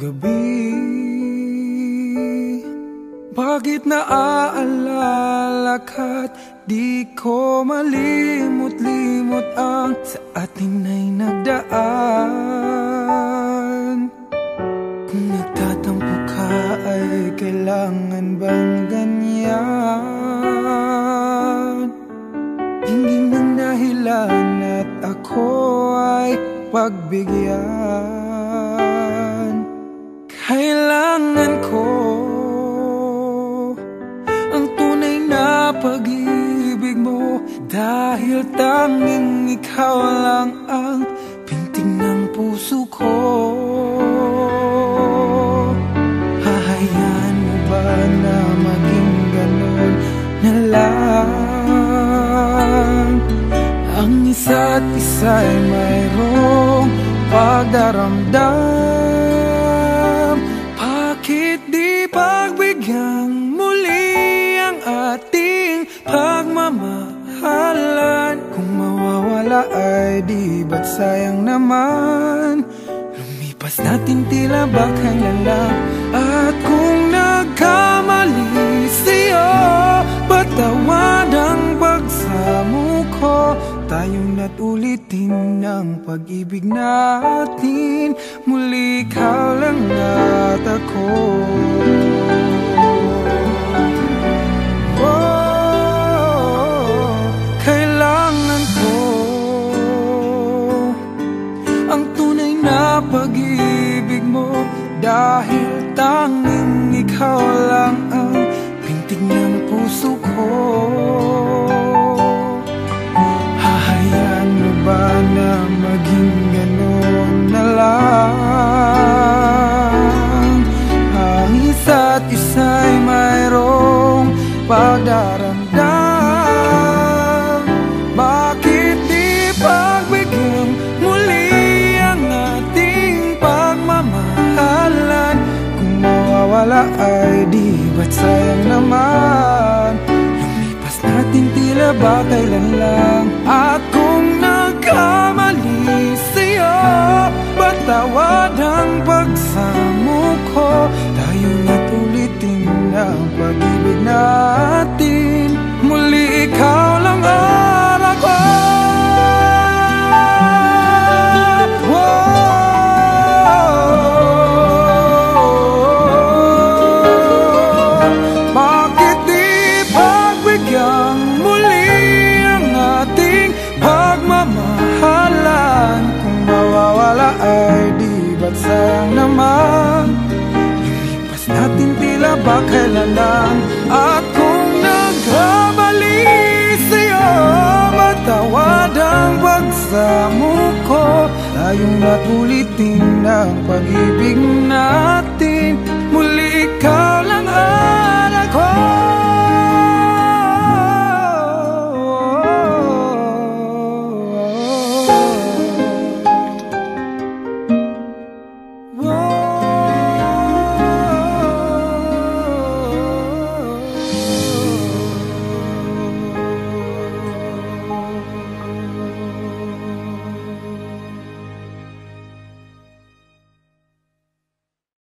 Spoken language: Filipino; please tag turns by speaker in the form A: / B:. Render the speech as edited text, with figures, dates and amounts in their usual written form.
A: gabi. Bakit naaalala ka't di ko malimot-limot ang sa atin ay nagdaan? Kung nagtatampo ka ay kailangan bang ganyan? Hingin ng dahilan at ako ay pagbigyan. Kailangan ko ang tunay na pag-ibig mo, dahil tanging ikaw lang ang pintig ng puso ko. Hahayaan mo ba na maging ganun na lang? Ang isa't isa'y mayroong pagdaramdam. Bakit di pagbigyang muli ang ating pagmamahalan? Kung mawawala ay di ba't sayang naman? Lumipas natin tila ba kailan lang? At kung nagkamali sa'yo, patawad ang pagsamo ko. Tayong na't ulitin ng pag-ibig natin, muli ikaw lang at ako. Oh, kailangan ko ang tunay na pag-ibig mo, dahil tanging ikaw lang ang pintig ng puso ko. Hahayaan mo ba na maging gano'n na lang? Ang isa't isa'y mayroong pagdaramdam. Bakit di pagbigyan muli ang ating pagmamahalan? Kung mawawala ay di ba't sayang naman? Lumipas natin tila ba kailan lang? At kung nagkamali sa'yo, patawad ang pagsamo ko. Tayo na't ulitin ang pag-ibig natin, muli ikaw lang at ako. Bakit di pagbigyan muli ang ating pagmamahalan? Kung mawawala ay di ba't sayang naman? Lumipas natin tila ba kailan lang? At kung nagkamali sa'yo, matawad ang pagsamo ko. Tayong na't ulitin ang pag-ibig natin, muli ikaw lang